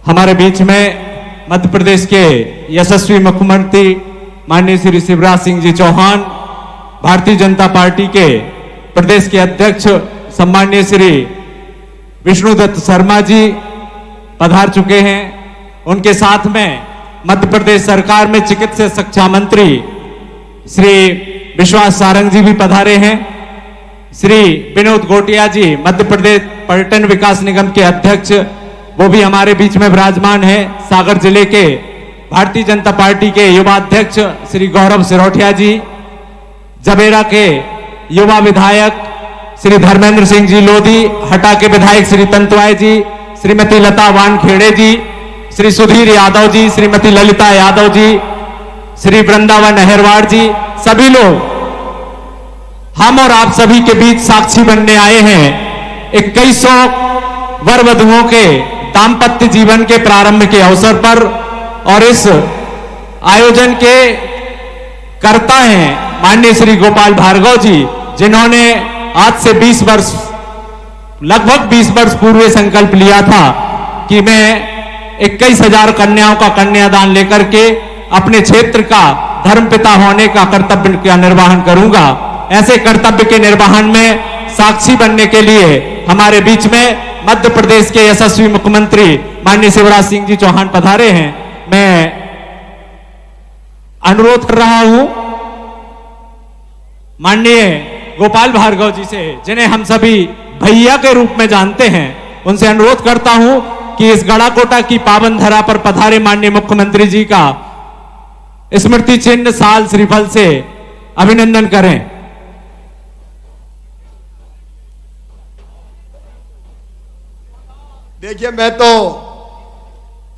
हमारे बीच में मध्य प्रदेश के यशस्वी मुख्यमंत्री माननीय श्री शिवराज सिंह जी चौहान, भारतीय जनता पार्टी के प्रदेश के अध्यक्ष सम्माननीय श्री विष्णुदत्त शर्मा जी पधार चुके हैं। उनके साथ में मध्य प्रदेश सरकार में चिकित्सा शिक्षा मंत्री श्री विश्वास सारंग जी भी पधारे हैं। श्री विनोद घोटिया जी मध्य प्रदेश पर्यटन विकास निगम के अध्यक्ष, वो भी हमारे बीच में विराजमान है। सागर जिले के भारतीय जनता पार्टी के युवा अध्यक्ष श्री गौरव सिरोठिया जी, जबेरा के युवा विधायक श्री धर्मेंद्र सिंह जी लोधी, हटा के विधायक श्री तंतुआय जी, श्रीमती लता वानखेड़े जी, श्री सुधीर यादव जी, श्रीमती ललिता यादव जी, श्री वृंदावन अहरवाड़ जी, सभी लोग हम और आप सभी के बीच साक्षी बनने आए हैं 2100 वर वधुओं के दाम्पत्य जीवन के प्रारंभ के अवसर पर। और इस आयोजन के कर्ता हैं माननीय श्री गोपाल भार्गव जी, जिन्होंने आज से 20 वर्ष, लगभग 20 वर्ष पूर्व संकल्प लिया था कि मैं 21,000 कन्याओं का कन्यादान लेकर के अपने क्षेत्र का धर्मपिता होने का कर्तव्य का निर्वहन करूंगा। ऐसे कर्तव्य के निर्वहन में साक्षी बनने के लिए हमारे बीच में मध्य प्रदेश के यशस्वी मुख्यमंत्री माननीय शिवराज सिंह जी चौहान पधारे हैं। मैं अनुरोध कर रहा हूं माननीय गोपाल भार्गव जी से, जिन्हें हम सभी भैया के रूप में जानते हैं, उनसे अनुरोध करता हूं कि इस गढ़ाकोटा की पावन धरा पर पधारे माननीय मुख्यमंत्री जी का स्मृति चिन्ह साल श्रीफल से अभिनंदन करें। देखिए, मैं तो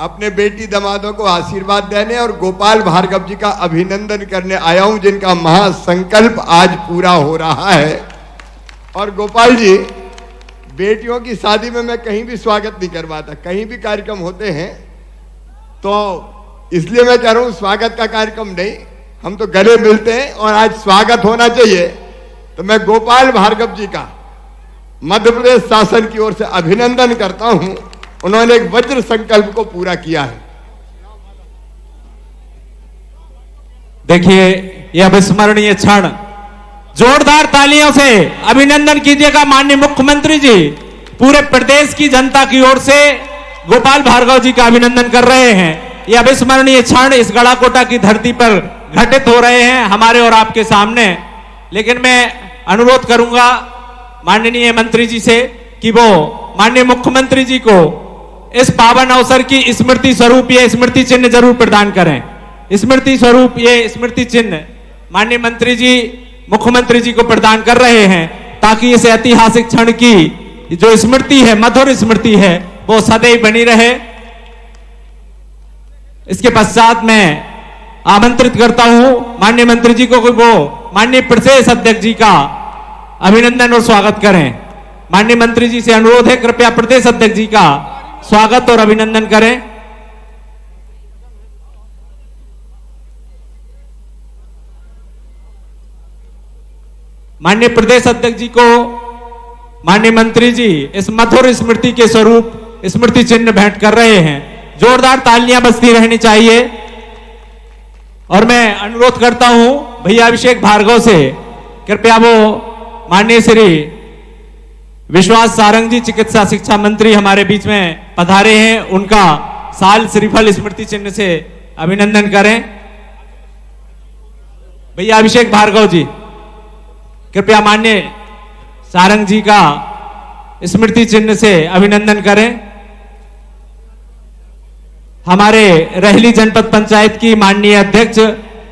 अपने बेटी दामादों को आशीर्वाद देने और गोपाल भार्गव जी का अभिनंदन करने आया हूं, जिनका महासंकल्प आज पूरा हो रहा है। और गोपाल जी, बेटियों की शादी में मैं कहीं भी स्वागत नहीं करवाता, कहीं भी कार्यक्रम होते हैं तो इसलिए मैं कह रहा हूं स्वागत का कार्यक्रम नहीं, हम तो गले मिलते हैं और आज स्वागत होना चाहिए। तो मैं गोपाल भार्गव जी का मध्य प्रदेश शासन की ओर से अभिनंदन करता हूं। उन्होंने एक वज्र संकल्प को पूरा किया है। देखिए, यह अविस्मरणीय क्षण, जोरदार तालियों से अभिनंदन कीजिएगा माननीय मुख्यमंत्री जी। पूरे प्रदेश की जनता की ओर से गोपाल भार्गव जी का अभिनंदन कर रहे हैं। यह अविस्मरणीय क्षण इस गढ़ाकोटा की धरती पर घटित हो रहे हैं हमारे और आपके सामने। लेकिन मैं अनुरोध करूंगा माननीय मंत्री जी से कि वो माननीय मुख्यमंत्री जी को इस पावन अवसर की स्मृति स्वरूप ये स्मृति चिन्ह जरूर प्रदान करें। स्मृति स्वरूप ये स्मृति चिन्ह माननीय मंत्री जी मुख्यमंत्री जी को प्रदान कर रहे हैं, ताकि इस ऐतिहासिक क्षण की जो स्मृति है, मधुर स्मृति है, वो सदैव बनी रहे। इसके पश्चात मैं आमंत्रित करता हूं माननीय मंत्री जी को कि वो माननीय प्रदेश अध्यक्ष जी का अभिनंदन और स्वागत करें। माननीय मंत्री जी से अनुरोध है, कृपया प्रदेश अध्यक्ष जी का स्वागत और अभिनंदन करें। माननीय प्रदेश अध्यक्ष जी को माननीय मंत्री जी इस मधुर स्मृति के स्वरूप स्मृति चिन्ह भेंट कर रहे हैं। जोरदार तालियां बजती रहनी चाहिए। और मैं अनुरोध करता हूं भैया अभिषेक भार्गव से, कृपया वो माननीय श्री विश्वास सारंग जी चिकित्सा शिक्षा मंत्री हमारे बीच में पधारे हैं, उनका साल श्रीफल स्मृति चिन्ह से अभिनंदन करें। भैया अभिषेक भार्गव जी, कृपया माननीय सारंग जी का स्मृति चिन्ह से अभिनंदन करें। हमारे रहली जनपद पंचायत की माननीय अध्यक्ष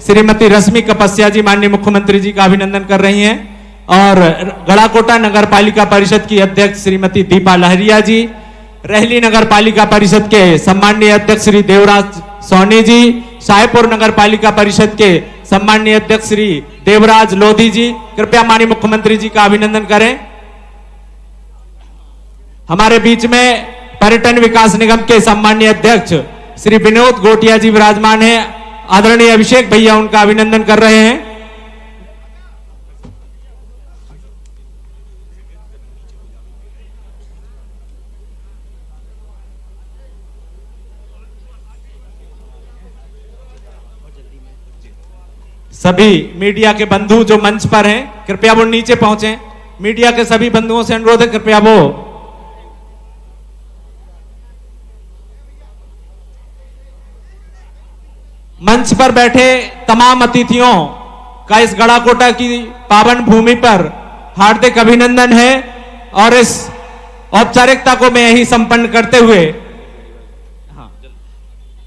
श्रीमती रश्मि कपस्या जी माननीय मुख्यमंत्री जी का अभिनंदन कर रही हैं। और गढ़ाकोटा नगर पालिका परिषद की अध्यक्ष श्रीमती दीपा लहरिया जी, रहली नगर पालिका परिषद के सम्माननीय अध्यक्ष श्री देवराज सोनी जी, शाहपुर नगर पालिका परिषद के सम्माननीय अध्यक्ष श्री देवराज लोधी जी, कृपया माननीय मुख्यमंत्री जी का अभिनंदन करें। हमारे बीच में पर्यटन विकास निगम के सम्माननीय अध्यक्ष श्री विनोद घोटिया जी विराजमान हैं। आदरणीय अभिषेक भैया उनका अभिनंदन कर रहे हैं। सभी मीडिया के बंधु जो मंच पर हैं कृपया वो नीचे पहुंचे। मीडिया के सभी बंधुओं से अनुरोध है कृपया वो मंच पर बैठे तमाम अतिथियों का इस गढ़ाकोटा की पावन भूमि पर हार्दिक अभिनंदन है और इस औपचारिकता को मैं यहीं संपन्न करते हुए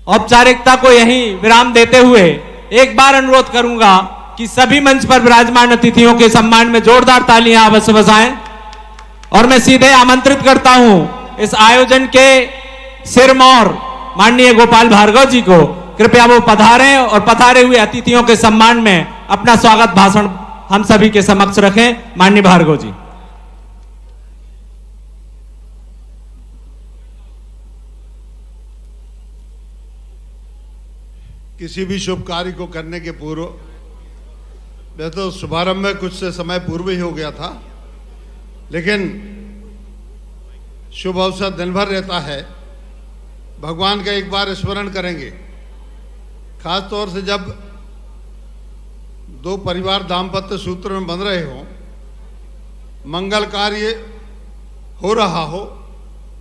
औपचारिकता को यहीं विराम देते हुए एक बार अनुरोध करूंगा कि सभी मंच पर विराजमान अतिथियों के सम्मान में जोरदार तालियां अवश्य बजाएं और मैं सीधे आमंत्रित करता हूं इस आयोजन के सिरमौर माननीय गोपाल भार्गव जी को कृपया वो पधारें और पधारे हुए अतिथियों के सम्मान में अपना स्वागत भाषण हम सभी के समक्ष रखें। माननीय भार्गव जी। किसी भी शुभ कार्य को करने के पूर्व, वैसे तो शुभारंभ में कुछ से समय पूर्व ही हो गया था, लेकिन शुभ अवसर दिन भर रहता है। भगवान का एक बार स्मरण करेंगे, खास तौर से जब दो परिवार दाम्पत्य सूत्र में बंध रहे हो, मंगल कार्य हो रहा हो,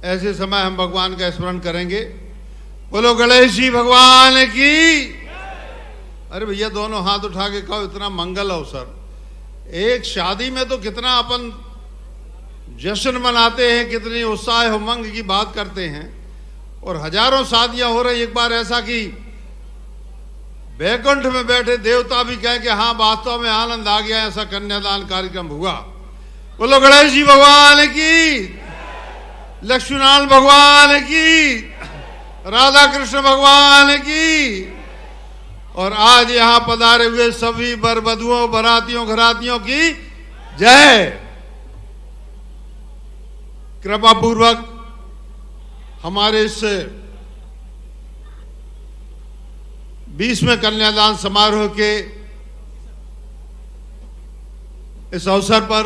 ऐसे समय हम भगवान का स्मरण करेंगे। बोलो गणेश जी भगवान की। अरे भैया दोनों हाथ उठा के कहो, इतना मंगल अवसर। एक शादी में तो कितना अपन जश्न मनाते हैं, कितनी उत्साह उमंग की बात करते हैं, और हजारों शादियां हो रही। एक बार ऐसा कि वैकुंठ में बैठे देवता भी कहें कि हाँ वास्तव में आनंद आ गया, ऐसा कन्यादान कार्यक्रम हुआ। बोलो गणेश जी भगवान की, लक्ष्मीनारायण भगवान की, राधा कृष्ण भगवान की। और आज यहां पधारे हुए सभी वर वधुओं, बरातियों, घरातियों की जय। कृपा पूर्वक हमारे इस 20वें कन्यादान समारोह के इस अवसर पर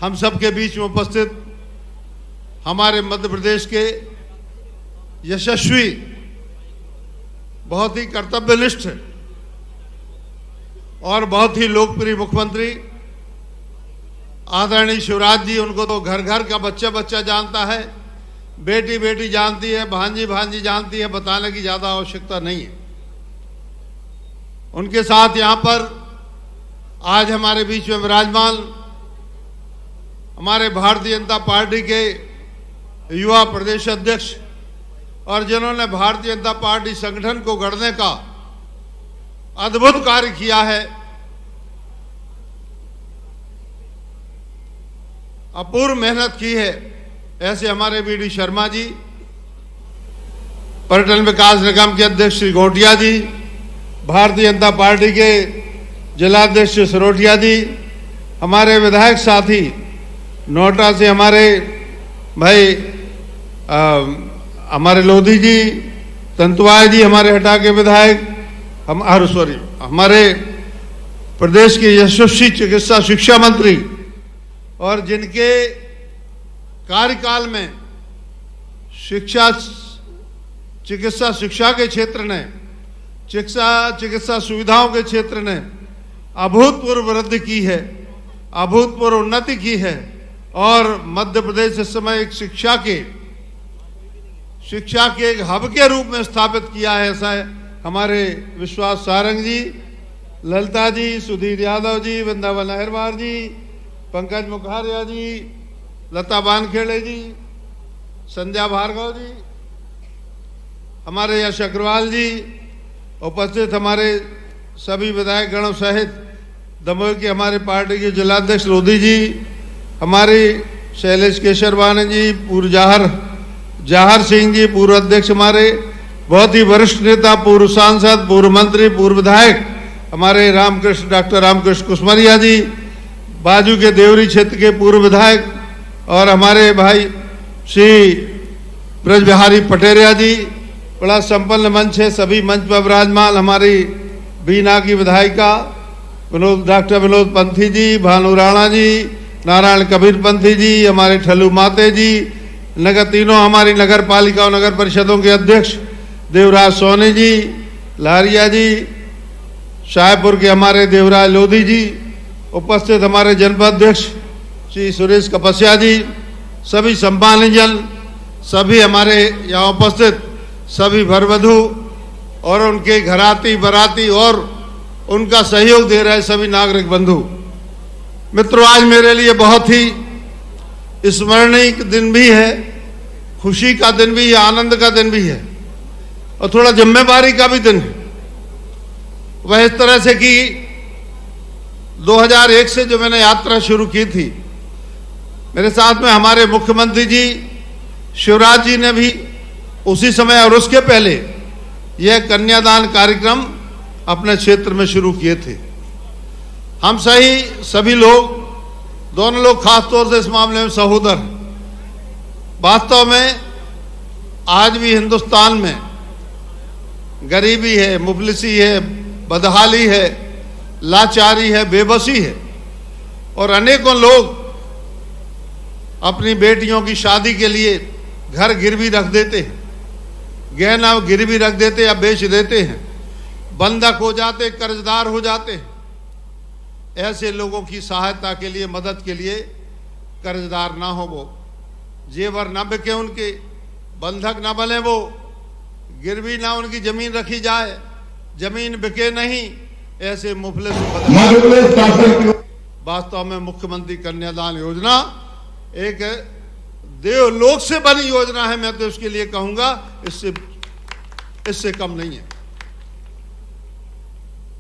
हम सबके बीच में उपस्थित हमारे मध्य प्रदेश के यशस्वी, बहुत ही कर्तव्यनिष्ठ और बहुत ही लोकप्रिय मुख्यमंत्री आदरणीय शिवराज जी, उनको तो घर घर का बच्चा बच्चा जानता है, बेटी बेटी जानती है, भांजी भांजी जानती है, बताने की ज्यादा आवश्यकता नहीं है। उनके साथ यहां पर आज हमारे बीच में विराजमान हमारे भारतीय जनता पार्टी के युवा प्रदेश अध्यक्ष और जिन्होंने भारतीय जनता पार्टी संगठन को गढ़ने का अद्भुत कार्य किया है, अपूर्व मेहनत की है, ऐसे हमारे बीडी शर्मा जी, पर्यटन विकास निगम के अध्यक्ष श्री गोटिया जी, भारतीय जनता पार्टी के जिलाध्यक्ष सरोटिया जी, हमारे विधायक साथी नोएडा से हमारे भाई हमारे लोधी जी, तंतुवाय जी, हमारे हटा के विधायक, हमारे प्रदेश के यशस्वी चिकित्सा शिक्षा मंत्री, और जिनके कार्यकाल में चिकित्सा शिक्षा के क्षेत्र ने, चिकित्सा सुविधाओं के क्षेत्र ने अभूतपूर्व वृद्धि की है, अभूतपूर्व उन्नति की है, और मध्य प्रदेश इस समय एक शिक्षा के एक हब के रूप में स्थापित किया है। ऐसा है हमारे विश्वास सारंग जी, ललिता जी, सुधीर यादव जी, वृंदावन अहिरवार जी, पंकज मुखारिया जी, लता बानखेड़े जी, संध्या भार्गव जी, हमारे यश अग्रवाल जी, उपस्थित हमारे सभी विधायक गणों सहित दमोह के हमारे पार्टी के जिलाध्यक्ष लोधी जी, हमारे शैलेश केशरवानी जी, पूर्व जवाहर सिंह जी, पूर्व अध्यक्ष हमारे बहुत ही वरिष्ठ नेता, पूर्व सांसद, पूर्व मंत्री, पूर्व विधायक हमारे डॉक्टर रामकृष्ण कुसमरिया जी, बाजू के देवरी क्षेत्र के पूर्व विधायक, और हमारे भाई श्री ब्रज बिहारी पटेरिया जी। बड़ा संपन्न मंच है, सभी मंच पर विराजमान हमारी बीना की विधायिका डॉक्टर विनोद पंथी जी, भानु राणा जी, नारायण कबीर पंथी जी, हमारे ठल्लू माते जी, तीनों हमारी नगर पालिका और नगर परिषदों के अध्यक्ष देवराज सोनी जी, लारिया जी, शाहपुर के हमारे देवराज लोधी जी, उपस्थित हमारे जनपद अध्यक्ष श्री सुरेश कपस्या जी, सभी सम्मानित जन, सभी हमारे यहाँ उपस्थित सभी वर वधू और उनके घराती बराती और उनका सहयोग दे रहे सभी नागरिक बंधु मित्रों, आज मेरे लिए बहुत ही स्मरणीय दिन भी है, खुशी का दिन भी है, आनंद का दिन भी है और थोड़ा जिम्मेदारी का भी दिन है। वह इस तरह से कि 2001 से जो मैंने यात्रा शुरू की थी, मेरे साथ में हमारे मुख्यमंत्री जी शिवराज जी ने भी उसी समय और उसके पहले यह कन्यादान कार्यक्रम अपने क्षेत्र में शुरू किए थे। हम सभी लोग, दोनों लोग खास तौर से इस मामले में सहोदर हैं। वास्तव में आज भी हिंदुस्तान में गरीबी है, मुफलिसी है, बदहाली है, लाचारी है, बेबसी है और अनेकों लोग अपनी बेटियों की शादी के लिए घर गिरवी रख देते हैं, गहना गिरवी रख देते या बेच देते हैं, बंधक हो जाते, कर्जदार हो जाते हैं। ऐसे लोगों की सहायता के लिए, मदद के लिए कर्जदार ना हो, वो जेवर ना बिके, उनके बंधक ना बने, वो गिरवी ना उनकी जमीन रखी जाए, जमीन बिके नहीं, ऐसे मुफलिस वास्तव में मुख्यमंत्री कन्यादान योजना एक देवलोक से बनी योजना है। मैं तो उसके लिए कहूंगा इससे कम नहीं है।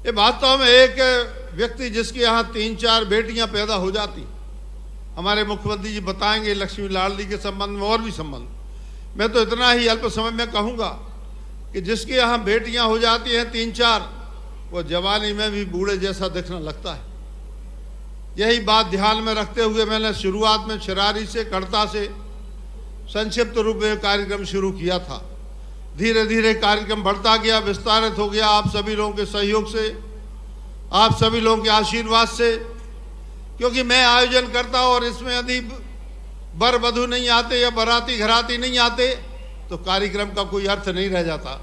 ये वास्तव में एक व्यक्ति जिसके यहाँ 3-4 बेटियां पैदा हो जाती, हमारे मुख्यमंत्री जी बताएंगे लक्ष्मी लाडली के संबंध में और भी संबंध, मैं तो इतना ही अल्प समय में कहूंगा कि जिसके यहाँ बेटियां हो जाती हैं 3-4, वो जवानी में भी बूढ़े जैसा दिखने लगता है। यही बात ध्यान में रखते हुए मैंने शुरुआत में छिरारी से, कड़ता से संक्षिप्त रूप में कार्यक्रम शुरू किया था। धीरे धीरे कार्यक्रम बढ़ता गया, विस्तारित हो गया, आप सभी लोगों के सहयोग से, आप सभी लोगों के आशीर्वाद से, क्योंकि मैं आयोजन करता और इसमें यदि वर वधू नहीं आते या बाराती घराती नहीं आते तो कार्यक्रम का कोई अर्थ नहीं रह जाता।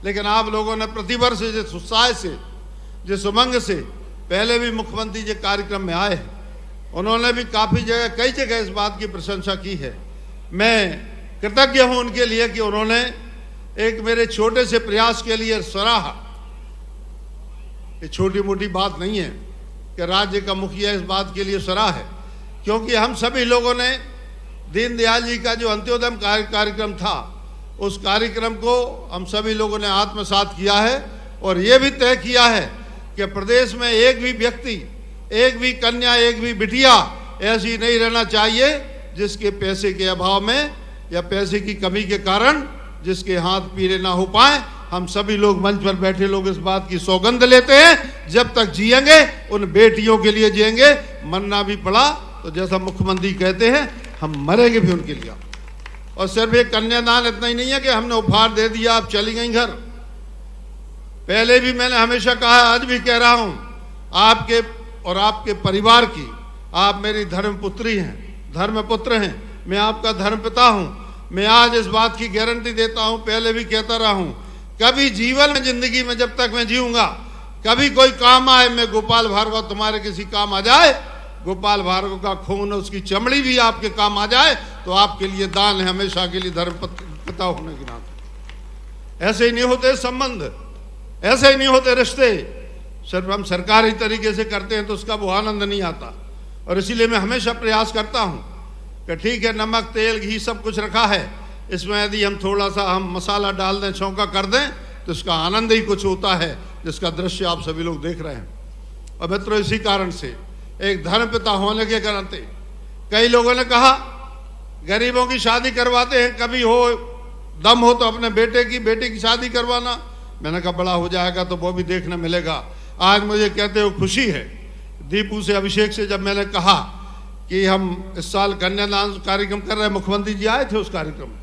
लेकिन आप लोगों ने प्रतिवर्ष जिस उत्साह से, जिस उमंग से पहले भी मुख्यमंत्री जी कार्यक्रम में आए हैं, उन्होंने भी काफ़ी जगह, कई जगह इस बात की प्रशंसा की है। मैं कृतज्ञ हूं उनके लिए कि उन्होंने एक मेरे छोटे से प्रयास के लिए सराहा। ये छोटी मोटी बात नहीं है कि राज्य का मुखिया इस बात के लिए सराहा है, क्योंकि हम सभी लोगों ने दीनदयाल जी का जो अंत्योदय कार्यक्रम था, उस कार्यक्रम को हम सभी लोगों ने आत्मसात किया है और ये भी तय किया है कि प्रदेश में एक भी व्यक्ति, एक भी कन्या, एक भी बिटिया ऐसी नहीं रहना चाहिए जिसके पैसे के अभाव में या पैसे की कमी के कारण जिसके हाथ पीले ना हो पाए। हम सभी लोग, मंच पर बैठे लोग, इस बात की सौगंध लेते हैं जब तक जिएंगे उन बेटियों के लिए जिएंगे। मरना भी पड़ा तो जैसा मुख्यमंत्री कहते हैं, हम मरेंगे भी उनके लिए। और सिर्फ एक कन्यादान इतना ही नहीं है कि हमने उपहार दे दिया, आप चली गई घर। पहले भी मैंने हमेशा कहा, आज भी कह रहा हूं, आपके और आपके परिवार की, आप मेरी धर्मपुत्री हैं, धर्मपुत्र हैं, मैं आपका धर्मपिता हूं। मैं आज इस बात की गारंटी देता हूं, पहले भी कहता रहा हूं, कभी जीवन में, जिंदगी में जब तक मैं जीऊंगा, कभी कोई काम आए, मैं गोपाल भार्गव तुम्हारे किसी काम आ जाए, गोपाल भार्गव का खून, उसकी चमड़ी भी आपके काम आ जाए तो आपके लिए दान है, हमेशा के लिए धर्मपिता होने के नाते। ऐसे ही नहीं होते संबंध, ऐसे ही नहीं होते रिश्ते। सिर्फ हम सरकारी तरीके से करते हैं तो उसका वो आनंद नहीं आता। और इसीलिए मैं हमेशा प्रयास करता हूं कि ठीक है, नमक, तेल, घी सब कुछ रखा है, इसमें यदि हम थोड़ा सा मसाला डाल दें, छौंका कर दें, तो इसका आनंद ही कुछ होता है, जिसका दृश्य आप सभी लोग देख रहे हैं। और मित्रों, इसी कारण से एक धर्मपिता होने के नाते कई लोगों ने कहा गरीबों की शादी करवाते हैं, कभी हो दम हो तो अपने बेटे की शादी करवाना। मैंने कहा बड़ा हो जाएगा तो वो भी देखने मिलेगा। आज मुझे कहते हुए खुशी है, दीपू से, अभिषेक से जब मैंने कहा कि हम इस साल कन्यादान कार्यक्रम कर रहे हैं, मुख्यमंत्री जी आए थे उस कार्यक्रम में,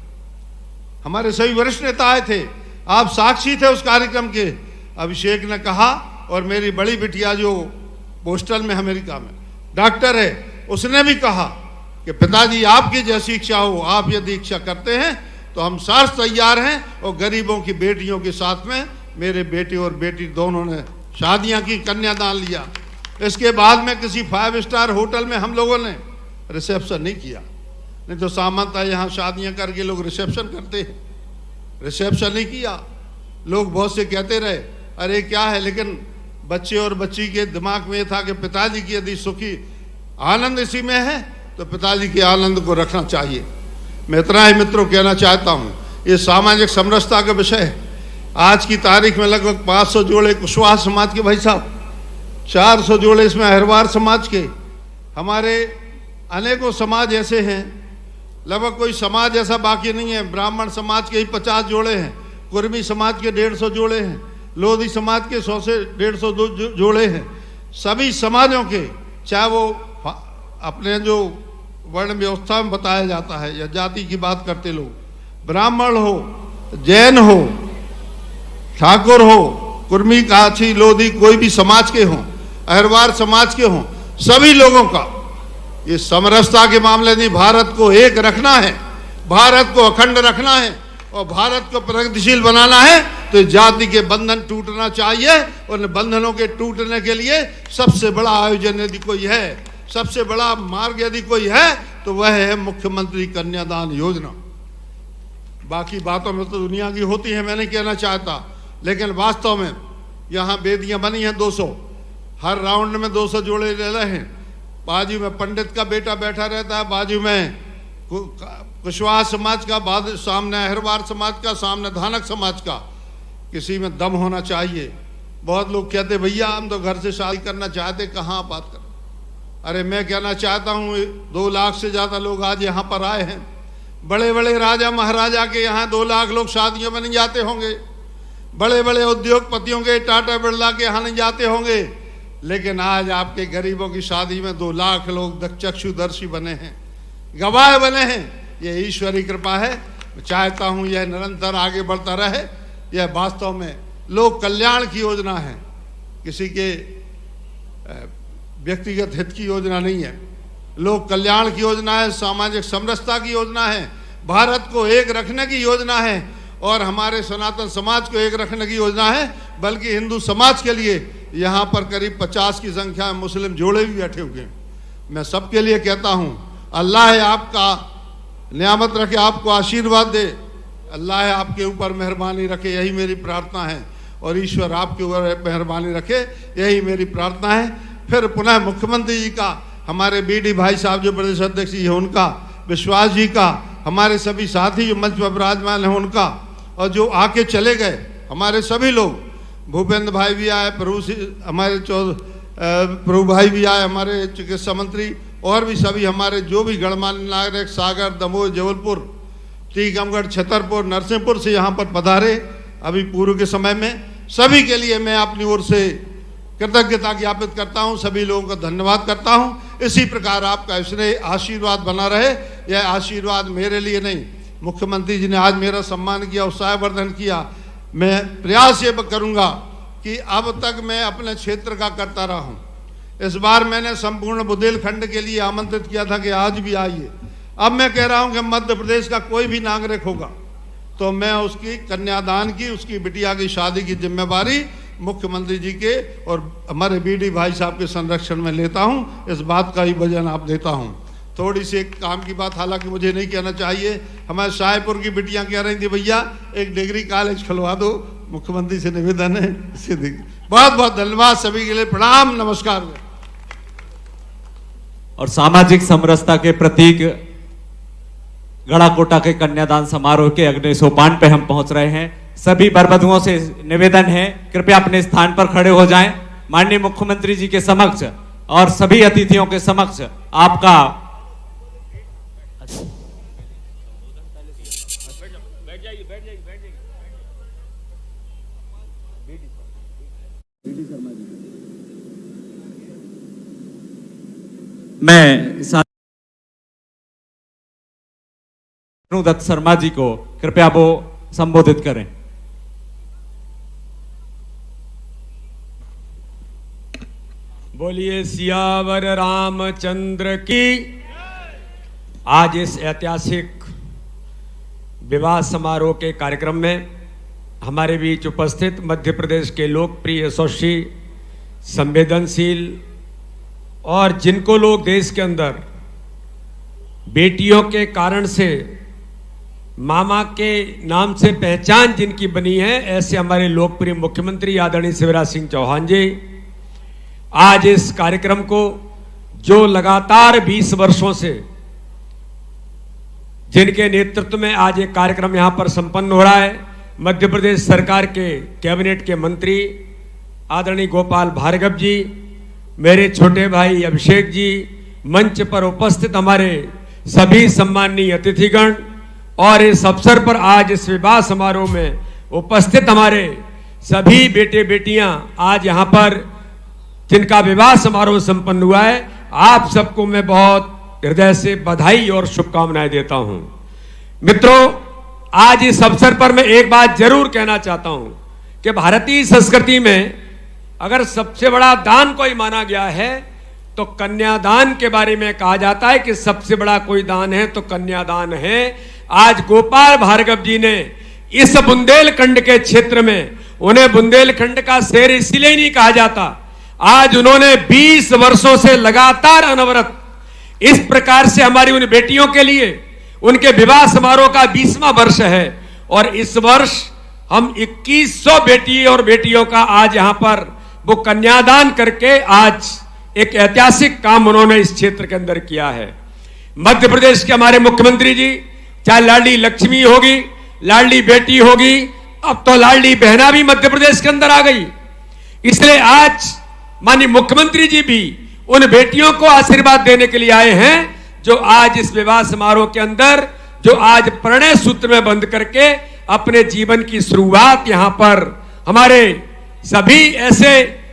हमारे सभी वरिष्ठ नेता आए थे, आप साक्षी थे उस कार्यक्रम के। अभिषेक ने कहा, और मेरी बड़ी बिटिया जो पोस्टल में अमेरिका में डॉक्टर है, उसने भी कहा कि पिताजी आपकी जैसी इच्छा हो, आप यदि इच्छा करते हैं तो हम साथ तैयार हैं। और गरीबों की बेटियों के साथ में मेरे बेटे और बेटी दोनों ने शादियां की, कन्यादान लिया। इसके बाद में किसी 5 स्टार होटल में हम लोगों ने रिसेप्शन नहीं किया। नहीं तो सामान्यतः यहाँ शादियां करके लोग रिसेप्शन करते हैं, रिसेप्शन नहीं किया। लोग बहुत से कहते रहे अरे क्या है, लेकिन बच्चे और बच्ची के दिमाग में ये था कि पिताजी की यदि सुखी आनंद इसी में है तो पिताजी के आनंद को रखना चाहिए। मैं इतना ही मित्रों कहना चाहता हूँ, ये सामाजिक समरसता का विषय है। आज की तारीख में लगभग 500 जोड़े कुशवाहा समाज के भाई साहब, 400 जोड़े इसमें अहिरवार समाज के, हमारे अनेकों समाज ऐसे हैं, लगभग कोई समाज ऐसा बाकी नहीं है। ब्राह्मण समाज के ही 50 जोड़े हैं, कुर्मी समाज के 150 जोड़े हैं, लोधी समाज के 100 से 150 जोड़े हैं। सभी समाजों के, चाहे वो अपने जो वर्ण व्यवस्था में बताया जाता है या जाति की बात करते लोग, ब्राह्मण हो, जैन हो, ठाकुर हो, कुर्मी, काछी, लोधी, कोई भी समाज के हों, अहिरवार समाज के हों, सभी लोगों का ये समरसता के मामले नहीं, भारत को एक रखना है, भारत को अखंड रखना है और भारत को प्रगतिशील बनाना है तो जाति के बंधन टूटना चाहिए। और इन बंधनों के टूटने के लिए सबसे बड़ा आयोजन यदि कोई है, सबसे बड़ा मार्ग यदि कोई है तो वह है मुख्यमंत्री कन्यादान योजना। बाकी बातों में तो दुनिया की होती है, मैं नहीं कहना चाहता, लेकिन वास्तव में यहाँ वेदियाँ बनी हैं 200, हर राउंड में 200 जोड़े ले रहे हैं। बाजू में पंडित का बेटा बैठा रहता है, बाजू में कुशवाहा समाज का, बाद सामने अहिरवार समाज का, सामने धानक समाज का। किसी में दम होना चाहिए। बहुत लोग कहते भैया हम तो घर से शादी करना चाहते, कहाँ आप बात कर। अरे मैं कहना चाहता हूँ 2 लाख से ज़्यादा लोग आज यहाँ पर आए हैं। बड़े बड़े राजा महाराजा के यहाँ 2 लाख लोग शादियों में नहीं जाते होंगे, बड़े बड़े उद्योगपतियों के, टाटा बिरला के यहाँ नहीं जाते होंगे, लेकिन आज आपके गरीबों की शादी में 2 लाख लोग चक्षुदर्शी बने हैं, गवाह बने हैं। ये ईश्वरी कृपा है। मैं चाहता हूँ यह निरंतर आगे बढ़ता रहे। यह वास्तव में लोक कल्याण की योजना है, किसी के व्यक्तिगत हित की योजना नहीं है। लोक कल्याण की योजना है, सामाजिक समरसता की योजना है, भारत को एक रखने की योजना है और हमारे सनातन समाज को एक रखने की योजना है। बल्कि हिंदू समाज के लिए यहाँ पर करीब 50 की संख्या में मुस्लिम जोड़े भी बैठे हुए हैं। मैं सबके लिए कहता हूँ अल्लाह आपका नियामत रखे, आपको आशीर्वाद दे, अल्लाह आपके ऊपर मेहरबानी रखे, यही मेरी प्रार्थना है। और ईश्वर आपके ऊपर मेहरबानी रखे, यही मेरी प्रार्थना है। फिर पुनः मुख्यमंत्री जी का, हमारे बीडी भाई साहब जो प्रदेश अध्यक्ष जी हैं उनका, विश्वास जी का, हमारे सभी साथी जो मंच पर विराजमान हैं उनका, और जो आके चले गए हमारे सभी लोग, भूपेंद्र भाई भी आए, हमारे प्रभु भाई भी आए, हमारे चिकित्सा मंत्री, और भी सभी हमारे जो भी गणमान्य नागरिक सागर, दमोह, जबलपुर, टीकमगढ़, छतरपुर, नरसिंहपुर से यहाँ पर पधारे अभी पूर्व के समय में, सभी के लिए मैं अपनी ओर से कृतज्ञता ज्ञापित करता हूँ, सभी लोगों का धन्यवाद करता हूँ। इसी प्रकार आपका स्नेह आशीर्वाद बना रहे। यह आशीर्वाद मेरे लिए नहीं, मुख्यमंत्री जी ने आज मेरा सम्मान किया, उत्साहवर्धन किया। मैं प्रयास ये करूँगा कि अब तक मैं अपने क्षेत्र का करता रहा हूँ। इस बार मैंने संपूर्ण बुंदेलखंड के लिए आमंत्रित किया था कि आज भी आइए। अब मैं कह रहा हूँ कि मध्य प्रदेश का कोई भी नागरिक होगा तो मैं उसकी कन्यादान की, उसकी बिटिया की शादी की जिम्मेवारी मुख्यमंत्री जी के और हमारे बीडी भाई साहब के संरक्षण में लेता हूँ। इस बात का ही वजन आप देता हूँ। थोड़ी सी एक काम की बात हालांकि मुझे नहीं कहना चाहिए, हमारे शाहपुर की बिटियां कह रही थी भैया एक डिग्री कॉलेज खुलवा दो, मुख्यमंत्री से निवेदन है। बहुत बहुत धन्यवाद सभी के लिए, प्रणाम, नमस्कार। और सामाजिक समरसता के प्रतीक गढ़ाकोटा के कन्यादान समारोह के अग्नि सोपान पे हम पहुंच रहे हैं। सभी बरबधुओं से निवेदन है कृपया अपने स्थान पर खड़े हो जाएं। माननीय मुख्यमंत्री जी के समक्ष और सभी अतिथियों के समक्ष आपका मैं दत्त शर्मा जी को कृपया वो संबोधित करें। बोलिए सियावर रामचंद्र की। आज इस ऐतिहासिक विवाह समारोह के कार्यक्रम में हमारे बीच उपस्थित मध्य प्रदेश के लोकप्रिय यशस्वी संवेदनशील और जिनको लोग देश के अंदर बेटियों के कारण से मामा के नाम से पहचान जिनकी बनी है, ऐसे हमारे लोकप्रिय मुख्यमंत्री आदरणीय शिवराज सिंह चौहान जी आज इस कार्यक्रम को जो लगातार 20 वर्षों से जिनके नेतृत्व में आज एक कार्यक्रम यहां पर संपन्न हो रहा है, मध्य प्रदेश सरकार के कैबिनेट के मंत्री आदरणीय गोपाल भार्गव जी, मेरे छोटे भाई अभिषेक जी, मंच पर उपस्थित हमारे सभी सम्माननीय अतिथिगण और इस अवसर पर आज इस विवाह समारोह में उपस्थित हमारे सभी बेटे बेटियां आज यहां पर जिनका विवाह समारोह संपन्न हुआ है, आप सबको मैं बहुत हृदय से बधाई और शुभकामनाएं देता हूं। मित्रों, आज इस अवसर पर मैं एक बात जरूर कहना चाहता हूं कि भारतीय संस्कृति में अगर सबसे बड़ा दान कोई माना गया है तो कन्यादान के बारे में कहा जाता है कि सबसे बड़ा कोई दान है तो कन्यादान है। आज गोपाल भार्गव जी ने इस बुंदेलखंड के क्षेत्र में, उन्हें बुंदेलखंड का शेर इसलिए ही नहीं कहा जाता, आज उन्होंने 20 वर्षों से लगातार अनवरत इस प्रकार से हमारी उन बेटियों के लिए, उनके विवाह समारोह का 20वां वर्ष है और इस वर्ष हम 2100 बेटी और बेटियों का आज यहां पर वो कन्यादान करके आज एक ऐतिहासिक काम उन्होंने इस क्षेत्र के अंदर किया है। मध्य प्रदेश के हमारे मुख्यमंत्री जी, चाहे लाडली लक्ष्मी होगी, लाडली बेटी होगी, अब तो लाडली बहना भी मध्य प्रदेश के अंदर आ गई। इसलिए आज माननीय मुख्यमंत्री जी भी उन बेटियों को आशीर्वाद देने के लिए आए हैं जो आज इस विवाह समारोह के अंदर, जो आज प्रणय सूत्र में बंध करके अपने जीवन की शुरुआत यहां पर हमारे सभी ऐसे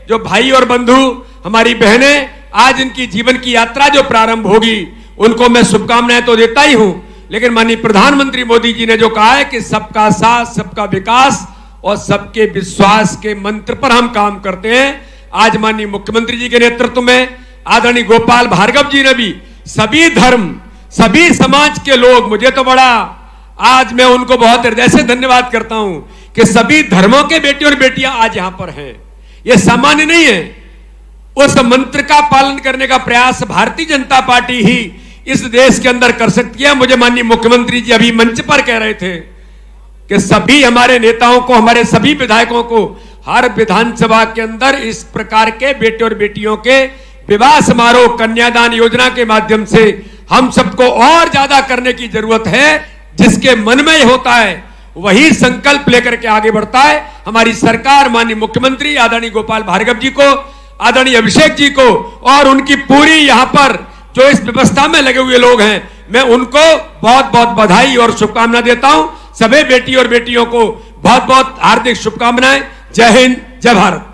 जो भाई और बंधु, हमारी बहनें, आज इनकी जीवन की यात्रा जो प्रारंभ होगी, उनको मैं शुभकामनाएं तो देता ही हूं, लेकिन माननीय प्रधानमंत्री मोदी जी ने जो कहा है कि सबका साथ, सबका विकास और सबके विश्वास के मंत्र पर हम काम करते हैं। आज माननीय मुख्यमंत्री जी के नेतृत्व में आदरणीय गोपाल भार्गव जी ने भी सभी धर्म, सभी समाज के लोग, मुझे तो बड़ा आज मैं उनको बहुत हृदय से धन्यवाद करता हूं कि सभी धर्मों के बेटे और बेटियां आज यहां पर हैं। यह सामान्य नहीं है। उस मंत्र का पालन करने का प्रयास भारतीय जनता पार्टी ही इस देश के अंदर कर सकती है। मुझे माननीय मुख्यमंत्री जी अभी मंच पर कह रहे थे कि सभी हमारे नेताओं को, हमारे सभी विधायकों को हर विधानसभा के अंदर इस प्रकार के बेटे और बेटियों के विवाह समारोह, कन्यादान योजना के माध्यम से हम सबको और ज्यादा करने की जरूरत है। जिसके मन में होता है वही संकल्प लेकर के आगे बढ़ता है। हमारी सरकार, माननीय मुख्यमंत्री आदरणीय गोपाल भार्गव जी को, आदरणीय अभिषेक जी को और उनकी पूरी यहां पर जो इस व्यवस्था में लगे हुए लोग हैं, मैं उनको बहुत बहुत बधाई और शुभकामनाएं देता हूं। सभी बेटी और बेटियों को बहुत बहुत हार्दिक शुभकामनाएं। जय हिंद, जय भारत।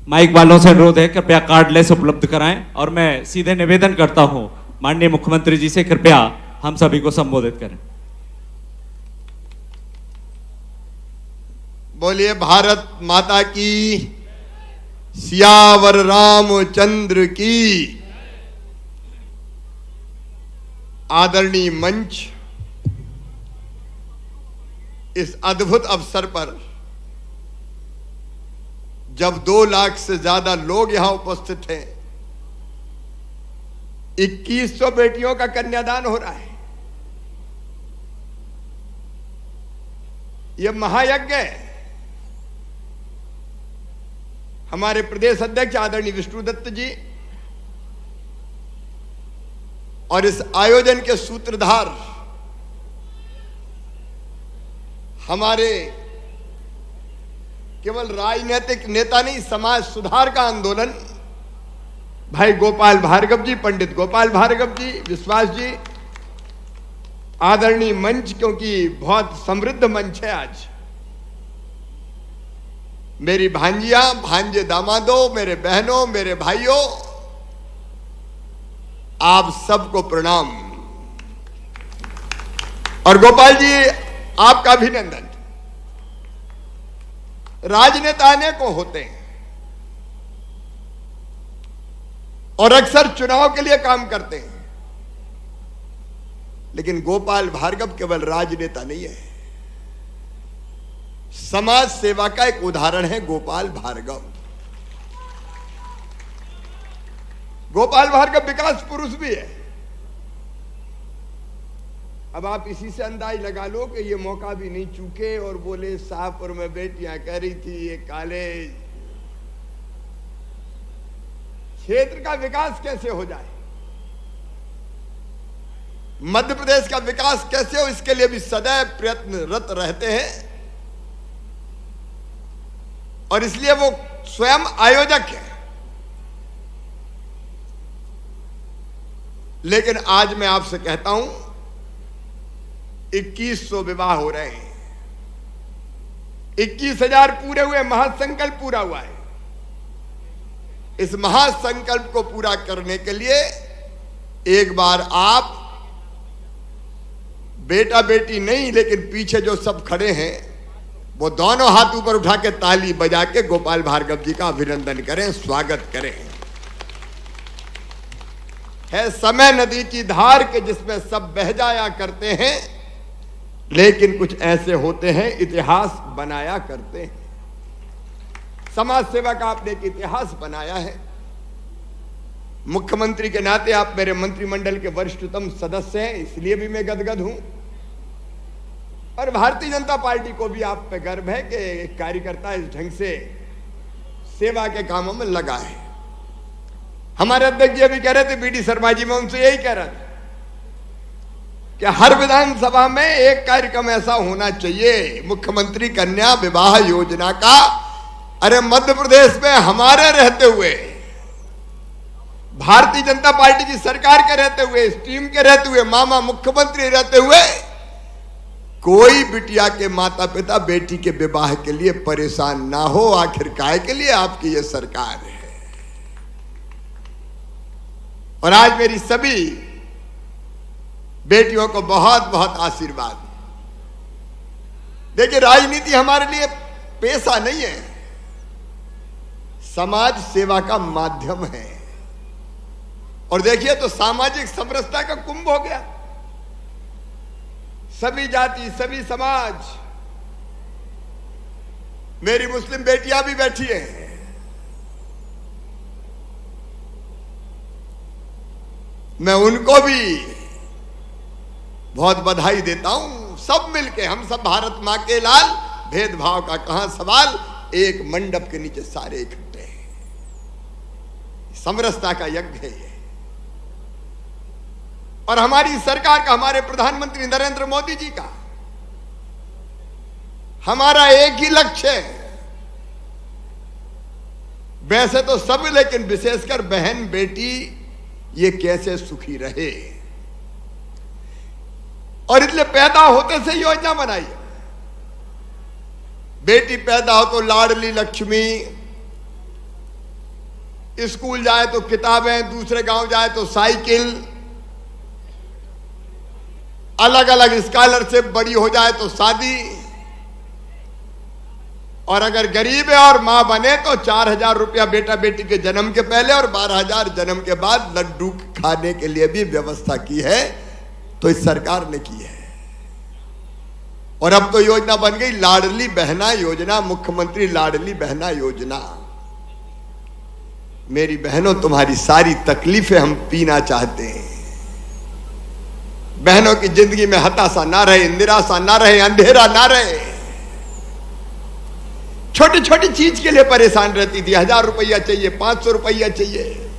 माइक वालों से अनुरोध है कृपया कार्डलेस उपलब्ध कराएं और मैं सीधे निवेदन करता हूं माननीय मुख्यमंत्री जी से कृपया हम सभी को संबोधित करें। बोलिए भारत माता की, सियावर रामचंद्र की। आदरणीय मंच, इस अद्भुत अवसर पर जब 2 लाख से ज्यादा लोग यहां उपस्थित हैं, 2100 बेटियों का कन्यादान हो रहा है। यह महायज्ञ है। हमारे प्रदेश अध्यक्ष आदरणीय विष्णुदत्त जी और इस आयोजन के सूत्रधार हमारे केवल राजनीतिक नेता नहीं, समाज सुधार का आंदोलन भाई गोपाल भार्गव जी, पंडित गोपाल भार्गव जी, विश्वास जी, आदरणीय मंच, क्योंकि बहुत समृद्ध मंच है आज। मेरी भांजियां, भांजे, दामादों, मेरे बहनों, मेरे भाइयों, आप सबको प्रणाम। और गोपाल जी, आपका अभिनंदन। राजनेता अनेकों होते हैं और अक्सर चुनाव के लिए काम करते हैं, लेकिन गोपाल भार्गव केवल राजनेता नहीं है। समाज सेवा का एक उदाहरण है गोपाल भार्गव। गोपाल भार्गव विकास पुरुष भी है। अब आप इसी से अंदाज लगा लो कि ये मौका भी नहीं चूके और बोले शाहपुर में बेटियां कह रही थी ये कॉलेज, क्षेत्र का विकास कैसे हो जाए, मध्य प्रदेश का विकास कैसे हो, इसके लिए भी सदैव प्रयत्नरत रहते हैं और इसलिए वो स्वयं आयोजक है। लेकिन आज मैं आपसे कहता हूं 2100 विवाह हो रहे हैं, 21,000 पूरे हुए, महासंकल्प पूरा हुआ है। इस महासंकल्प को पूरा करने के लिए एक बार आप बेटा बेटी नहीं, लेकिन पीछे जो सब खड़े हैं वो दोनों हाथ ऊपर उठा के ताली बजा के गोपाल भार्गव जी का अभिनंदन करें, स्वागत करें। है समय नदी की धार के जिसमें सब बह जाया करते हैं, लेकिन कुछ ऐसे होते हैं इतिहास बनाया करते हैं। समाज सेवा का आपने एक इतिहास बनाया है। मुख्यमंत्री के नाते आप मेरे मंत्रिमंडल के वरिष्ठतम सदस्य हैं, इसलिए भी मैं गदगद हूं। और भारतीय जनता पार्टी को भी आप पे गर्व है कि एक कार्यकर्ता इस ढंग से सेवा के कामों में लगा है। हमारे अध्यक्ष जी अभी कह रहे थे, बीडी शर्मा जी, मैं उनसे यही कह रहा था कि हर विधानसभा में एक कार्यक्रम ऐसा होना चाहिए मुख्यमंत्री कन्या विवाह योजना का। अरे मध्य प्रदेश में हमारे रहते हुए, भारतीय जनता पार्टी की सरकार के रहते हुए, इस टीम के रहते हुए, मामा मुख्यमंत्री रहते हुए, कोई बिटिया के माता पिता बेटी के विवाह के लिए परेशान ना हो। आखिर काय के लिए आपकी यह सरकार है। और आज मेरी सभी बेटियों को बहुत बहुत आशीर्वाद। देखिए, राजनीति हमारे लिए पेशा नहीं है, समाज सेवा का माध्यम है। और देखिए तो सामाजिक समरसता का कुंभ हो गया। सभी जाति, सभी समाज, मेरी मुस्लिम बेटियां भी बैठी हैं। मैं उनको भी बहुत बधाई देता हूं। सब मिलके, हम सब भारत मां के लाल, भेदभाव का कहां सवाल, एक मंडप के नीचे सारे इकट्ठे हैं। समरसता का यज्ञ है ये। और हमारी सरकार का, हमारे प्रधानमंत्री नरेंद्र मोदी जी का, हमारा एक ही लक्ष्य है। वैसे तो सब, लेकिन विशेषकर बहन बेटी ये कैसे सुखी रहे, और इसलिए पैदा होते से योजना बनाई है। बेटी पैदा हो तो लाडली लक्ष्मी, स्कूल जाए तो किताबें, दूसरे गांव जाए तो साइकिल, अलग अलग स्कॉलरशिप, बड़ी हो जाए तो शादी, और अगर गरीब है और मां बने तो 4,000 रुपया बेटा बेटी के जन्म के पहले और 12,000 जन्म के बाद लड्डू खाने के लिए भी व्यवस्था की है, तो इस सरकार ने की है। और अब तो योजना बन गई लाडली बहना योजना, मुख्यमंत्री लाडली बहना योजना। मेरी बहनों, तुम्हारी सारी तकलीफें हम पीना चाहते हैं। बहनों की जिंदगी में हताशा ना रहे, निराशा ना रहे, अंधेरा ना रहे। छोटी छोटी चीज के लिए परेशान रहती थी। 1,000 रुपया चाहिए, 500 रुपया चाहिए।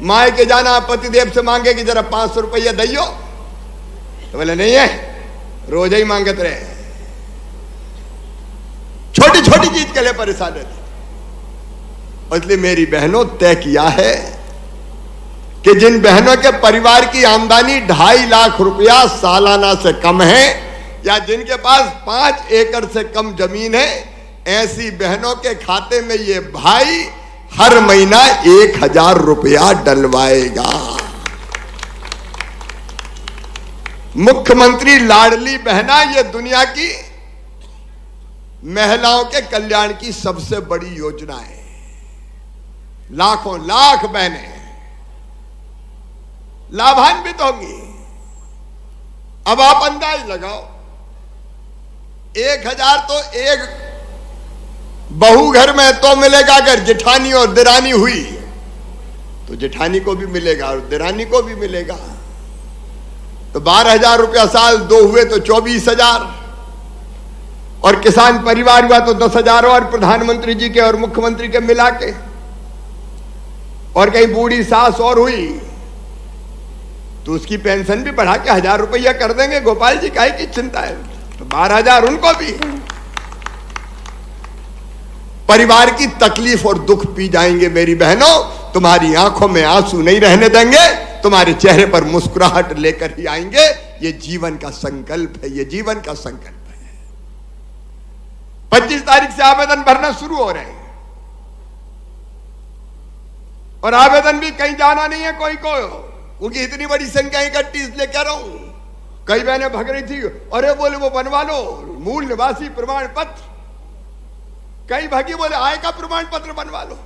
माए के जाना, पतिदेव से मांगे कि जरा 500 रुपया दइयो, तो बोले नहीं है, रोज ही मांगते रहे। छोटी छोटी चीज के लिए परेशान रहती। और इसलिए मेरी बहनों, तय किया है कि जिन बहनों के परिवार की आमदनी 2.5 लाख रुपया सालाना से कम है, या जिनके पास 5 एकड़ से कम जमीन है, ऐसी बहनों के खाते में ये भाई हर महीना 1,000 रुपया डलवाएगा। मुख्यमंत्री लाडली बहना ये दुनिया की महिलाओं के कल्याण की सबसे बड़ी योजना है। लाखों लाख बहनें लाभान्वित होंगी। अब आप अंदाज लगाओ, 1000 तो एक बहू घर में तो मिलेगा, अगर जेठानी और दिरानी हुई तो जेठानी को भी मिलेगा और दिरानी को भी मिलेगा। तो 12,000 रुपया साल, 2 हुए तो 24,000, और किसान परिवार हुआ तो 10,000 और प्रधानमंत्री जी के और मुख्यमंत्री के मिला के, और कहीं बूढ़ी सास और हुई तो उसकी पेंशन भी बढ़ा के 1,000 रुपया कर देंगे। गोपाल जी काहे की चिंता है? तो 12,000 उनको भी। परिवार की तकलीफ और दुख पी जाएंगे मेरी बहनों, तुम्हारी आंखों में आंसू नहीं रहने देंगे, तुम्हारे चेहरे पर मुस्कुराहट लेकर ही आएंगे। ये जीवन का संकल्प है, ये जीवन का संकल्प है। 25 तारीख से आवेदन भरना शुरू हो रहे हैं, और आवेदन भी कहीं जाना नहीं है कोई को, क्योंकि इतनी बड़ी संख्या इकट्ठी इसलिए कह रहा हूं। कई बहनें भग रही थी, अरे बोले वो बनवा लो मूल निवासी प्रमाण पत्र, कई भागी बोले आय का प्रमाण पत्र बनवा लो।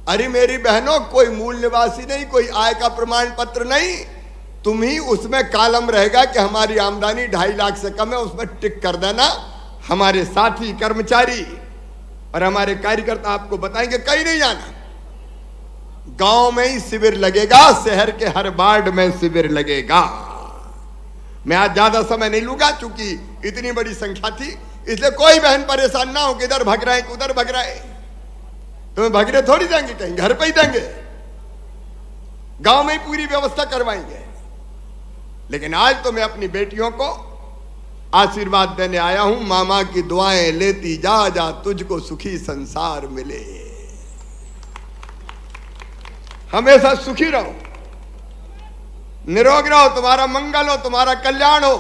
अरे मेरी बहनों, कोई मूल निवासी नहीं, कोई आय का प्रमाण पत्र नहीं, तुम ही उसमें कॉलम रहेगा कि हमारी आमदनी 2.5 लाख से कम है, उसमें टिक कर देना। हमारे साथी कर्मचारी और हमारे कार्यकर्ता आपको बताएंगे, कहीं नहीं जाना, गांव में ही शिविर लगेगा, शहर के हर वार्ड में शिविर लगेगा। मैं आज ज्यादा समय नहीं लूंगा, चूंकि इतनी बड़ी संख्या थी, इसलिए कोई बहन परेशान ना हो कि इधर भग रहे हैं, उधर भग रहे हैं। तुम्हें भगने थोड़ी देंगे, कहीं घर पे ही देंगे, गांव में ही पूरी व्यवस्था करवाएंगे। लेकिन आज तो मैं अपनी बेटियों को आशीर्वाद देने आया हूं। मामा की दुआएं लेती जा जा, तुझको सुखी संसार मिले। हमेशा सुखी रहो, निरोग रहो, तुम्हारा मंगल हो, तुम्हारा कल्याण हो,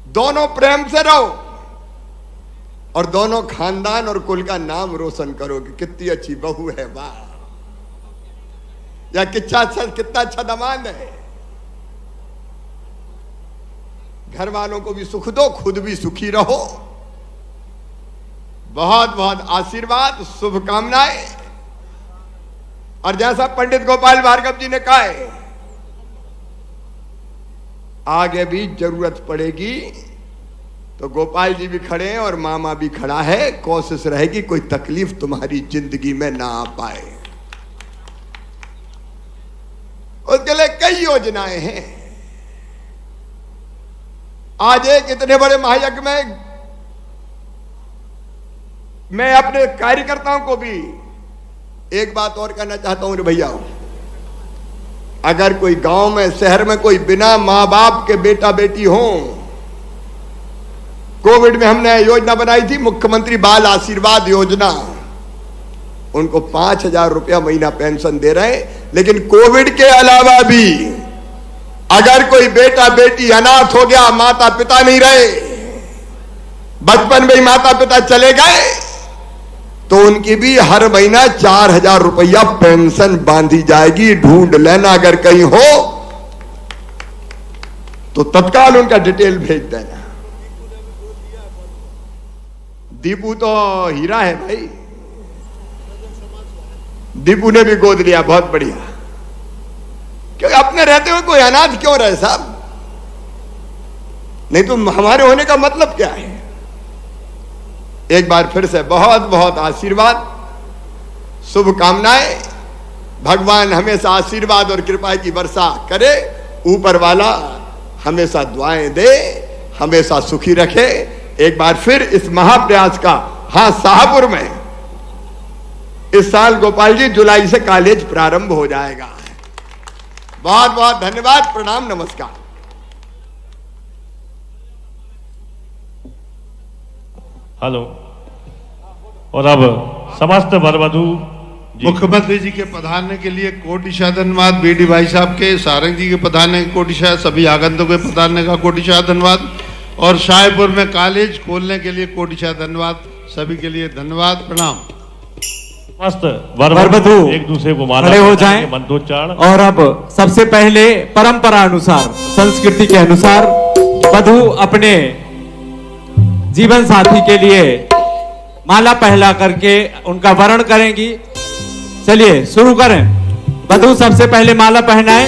दोनों प्रेम से रहो, और दोनों खानदान और कुल का नाम रोशन करो कि कितनी अच्छी बहू है, वाह, या कितना अच्छा दामाद है। घर वालों को भी सुख दो, खुद भी सुखी रहो। बहुत बहुत आशीर्वाद, शुभकामनाएं। और जैसा पंडित गोपाल भार्गव जी ने कहा है, आगे भी जरूरत पड़ेगी तो गोपाल जी भी खड़े हैं और मामा भी खड़ा है। कोशिश रहेगी कोई तकलीफ तुम्हारी जिंदगी में ना आ पाए, उसके लिए कई योजनाएं हैं। आज एक इतने बड़े महायज्ञ में मैं अपने कार्यकर्ताओं को भी एक बात और कहना चाहता हूं रे भैया, अगर कोई गांव में, शहर में कोई बिना मां बाप के बेटा बेटी हो, कोविड में हमने योजना बनाई थी मुख्यमंत्री बाल आशीर्वाद योजना, उनको 5,000 रुपया महीना पेंशन दे रहे हैं। लेकिन कोविड के अलावा भी अगर कोई बेटा बेटी अनाथ हो गया, माता पिता नहीं रहे, बचपन में ही माता पिता चले गए, तो उनकी भी हर महीना 4,000 रुपया पेंशन बांधी जाएगी। ढूंढ लेना, अगर कहीं हो तो तत्काल उनका डिटेल भेज देना। दीपू तो हीरा है भाई, दीपू ने भी गोद लिया, बहुत बढ़िया। क्योंकि अपने रहते हुए कोई अनाथ क्यों रहे साहब? नहीं तो हमारे होने का मतलब क्या है? एक बार फिर से बहुत बहुत आशीर्वाद, शुभकामनाएं। भगवान हमेशा आशीर्वाद और कृपा की वर्षा करे, ऊपर वाला हमेशा दुआएं दे, हमेशा सुखी रखे। एक बार फिर इस महाप्रयास का, हां, शाहपुर में इस साल गोपाल जी जुलाई से कॉलेज प्रारंभ हो जाएगा। बहुत बहुत धन्यवाद, प्रणाम, नमस्कार। हेलो। और अब समस्त वर वधू मुख्यमंत्री जी के पधारने के लिए कोटिशा धन्यवाद, बीडी भाई साहब के, सारंग जी के पधारने के कोटिशा, सभी आगंतुकों के पधारने का कोटिशा धन्यवाद, और शाहपुर में कॉलेज खोलने के लिए कोटिशा धन्यवाद। सभी के लिए धन्यवाद, प्रणाम। समस्त वर वधू एक दूसरे को माला खड़े हो जाएं, मंत्रोच्चारण। और अब सबसे पहले परंपरा अनुसार, संस्कृति के अनुसार वधू अपने जीवन साथी के लिए माला पहला करके उनका वरण करेंगी। चलिए शुरू करें। वधू सबसे पहले माला पहनाएं।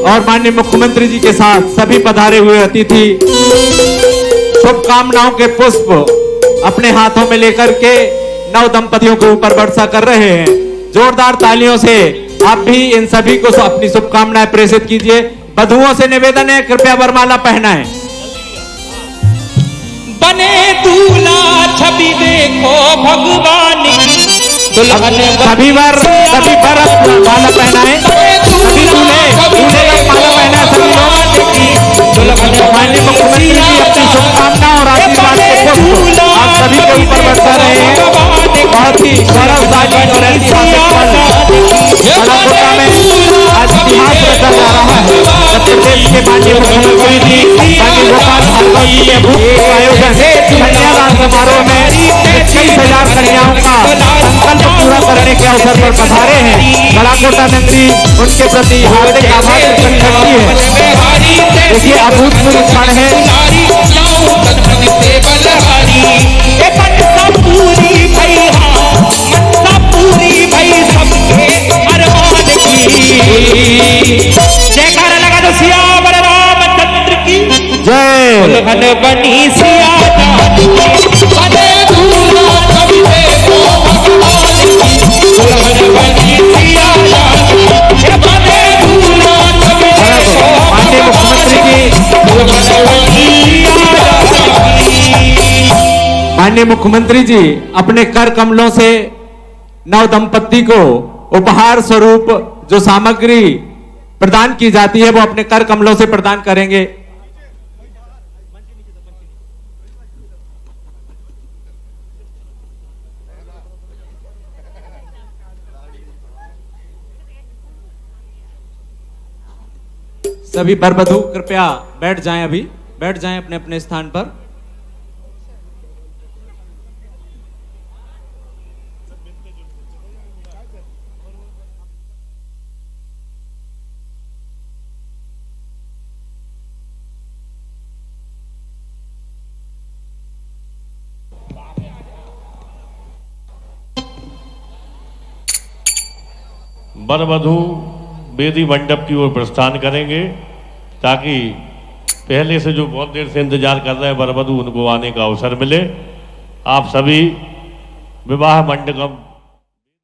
और माननीय मुख्यमंत्री जी के साथ सभी पधारे हुए अतिथि शुभकामनाओं के पुष्प अपने हाथों में लेकर के नव दंपतियों के ऊपर वर्षा कर रहे हैं। जोरदार तालियों से आप भी इन सभी को अपनी शुभकामनाएं प्रेषित कीजिए। वधुओं से निवेदन है, कृपया वरमाला पहनाएं। बने दूल्हा छवि देखो भगवान की, दुल्हन सभी पर माला पहनाएं। सभी दूल्हे लोग माला पहनाएं। सभी लोग माननीय मुख्यमंत्री जी अपनी शुभकामनाओं और आशीर्वाद के पुष्प आप सभी के ऊपर बरसा रहे हैं। बहुत ही गौरवशाली और ऐतिहासिक पल बड़ाकोटा में आज इतिहास रचा जा रहा है। मध्य प्रदेश के माननीय मुख्यमंत्री जी माननीय गोपाल भार्गव जी के भूत आयोजन कन्यादान समारोह में 21,000 कन्याओं का संकल्प पूरा करने के अवसर पर पधारे हैं। बड़ाकोटा नगरी उनके प्रति हार्दिक आभार प्रकट करती है। देखिए अभूतपूर्व क्षण है। पूरी भई मनसा पूरी भई सबके अरमान की। जयकारा लगा दो सियावर रामचंद्र की जय। दुल्हन बनी सिया बने दूल्हा छवि देखो भगवान की, दुल्हन बनी सिया बने दूल्हा छवि देखो माननीय मुख्यमंत्री जी माननीय मुख्यमंत्री जी अपने कर कमलों से नव दंपति को उपहार स्वरूप जो सामग्री प्रदान की जाती है वो अपने कर कमलों से प्रदान करेंगे। सभी वर वधू कृपया बैठ जाएं, अभी बैठ जाएं अपने अपने स्थान पर। वर वधू वेदी मंडप की ओर प्रस्थान करेंगे ताकि पहले से जो बहुत देर से इंतजार कर रहे हैं वर वधू उनको आने का अवसर मिले। आप सभी विवाह मंडप